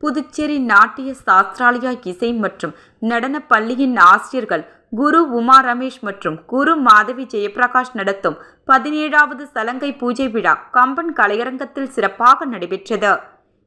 புதுச்சேரி நாட்டிய சாஸ்திராலயா இசை மற்றும் நடன பள்ளியின் ஆசிரியர்கள் குரு உமா ரமேஷ் மற்றும் குரு மாதவி ஜெயபிரகாஷ் நடத்தும் 17வது சலங்கை பூஜை விழா கம்பன் கலையரங்கத்தில் சிறப்பாக நடைபெற்றது.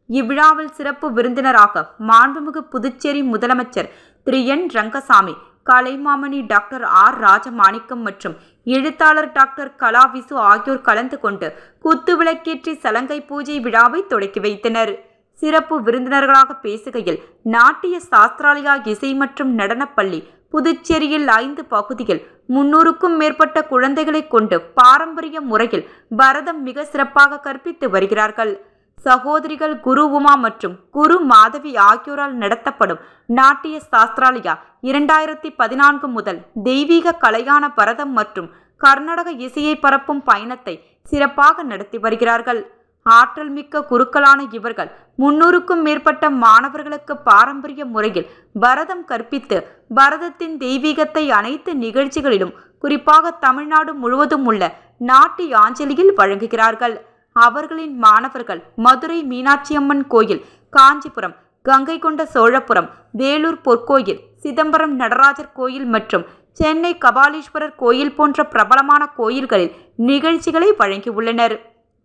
இவ்விழாவில் சிறப்பு விருந்தினராக மாண்புமிகு புதுச்சேரி முதலமைச்சர் திரு N. Rangasamy, Kalaimamani doctor R. Rajamanickam மற்றும் எழுத்தாளர் டாக்டர் கலா விசு ஆகியோர் கலந்து கொண்டு குத்துவிளக்கேற்றி சலங்கை பூஜை விழாவை தொடக்கி வைத்தனர். சிறப்பு விருந்தினர்களாக பேசுகையில், நாட்டிய சாஸ்திராலயா இசை மற்றும் நடனப்பள்ளி புதுச்சேரியில் 5 பகுதியில் 300க்கும் மேற்பட்ட குழந்தைகளை கொண்டு பாரம்பரிய முறையில் பரதம் மிக சிறப்பாக கற்பித்து வருகிறார்கள். சகோதரிகள் குரு உமா மற்றும் குரு மாதவி ஆகியோரால் நடத்தப்படும் நாட்டிய சாஸ்திராலயா 2014 முதல் தெய்வீக கலையான பரதம் மற்றும் கர்நாடக இசையை பரப்பும் பயணத்தை சிறப்பாக நடத்தி வருகிறார்கள். ஆற்றல் மிக்க குருக்களான இவர்கள் 300க்கும் மேற்பட்ட மாணவர்களுக்கு பாரம்பரிய முறையில் பரதம் கற்பித்து பரதத்தின் தெய்வீகத்தை அனைத்து நிகழ்ச்சிகளிலும், குறிப்பாக தமிழ்நாடு முழுவதும் உள்ள நாட்டியாஞ்சலியில் வழங்குகிறார்கள். அவர்களின் மாணவர்கள் மதுரை மீனாட்சியம்மன் கோயில், காஞ்சிபுரம், கங்கை கொண்ட சோழபுரம், வேலூர் பொற்கோயில், சிதம்பரம் நடராஜர் கோயில் மற்றும் சென்னை கபாலீஸ்வரர் கோயில் போன்ற பிரபலமான கோயில்களில் நிகழ்ச்சிகளை வழங்கியுள்ளனர்.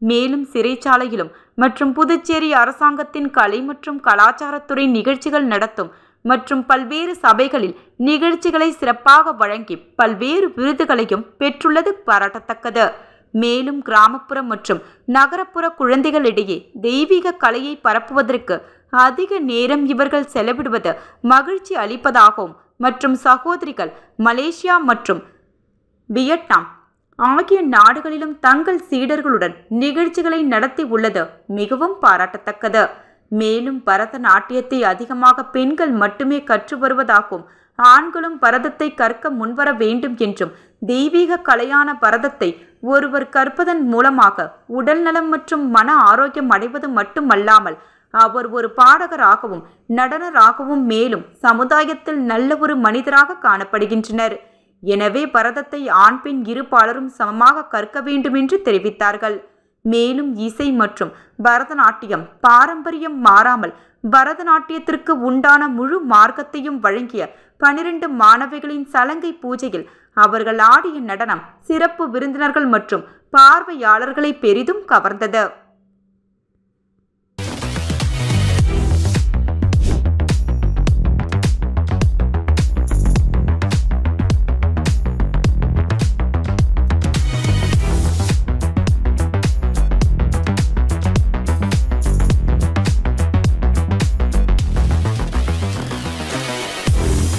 மேலும் சிறைச்சாலையிலும் மற்றும் புதுச்சேரி அரசாங்கத்தின் கலை மற்றும் கலாச்சாரத்துறை நிகழ்ச்சிகள் நடத்தும் மற்றும் பல்வேறு சபைகளில் நிகழ்ச்சிகளை சிறப்பாக வழங்கி பல்வேறு விருதுகளையும் பெற்றுள்ளது பாராட்டத்தக்கது. மேலும் கிராமப்புற மற்றும் நகரப்புற குழந்தைகளிடையே தெய்வீக கலையை பரப்புவதற்கு அதிக நேரம் இவர்கள் செலவிடுவது மகிழ்ச்சி அளிப்பதாகவும் மற்றும் சகோதரிகள் மலேசியா மற்றும் வியட்நாம் ஆகிய நாடுகளிலும் தங்கள் சீடர்களுடன் நிகழ்ச்சிகளை நடத்தி உள்ளது மிகவும் பாராட்டத்தக்கது. மேலும் பரதநாட்டியத்தை அதிகமாக பெண்கள் மட்டுமே கற்று வருவதாகவும், ஆண்களும் பரதத்தை கற்க முன்வர வேண்டும் என்றும், தெய்வீக கலையான பரதத்தை ஒருவர் கற்பதன் மூலமாக உடல் நலம் மற்றும் மன ஆரோக்கியம் அடைவது மட்டுமல்லாமல் அவர் ஒரு பாடகராகவும் நடனராகவும் மேலும் சமுதாயத்தில் நல்ல ஒரு மனிதராக காணப்படுகின்றனர். எனவே பரதத்தை ஆண் பெண் இரு பாலரும் சமமாக கற்க வேண்டும் என்று தெரிவித்தார்கள். மேலும் இசை மற்றும் பரதநாட்டியம் பாரம்பரியம் மாறாமல் பரதநாட்டியத்திற்கு உண்டான முழு மார்க்கத்தையும் வழங்கிய 12 மாணவிகளின் சலங்கை பூஜையில் அவர்கள் ஆடிய நடனம் சிறப்பு விருந்தினர்கள் மற்றும் பார்வையாளர்களை பெரிதும் கவர்ந்தது.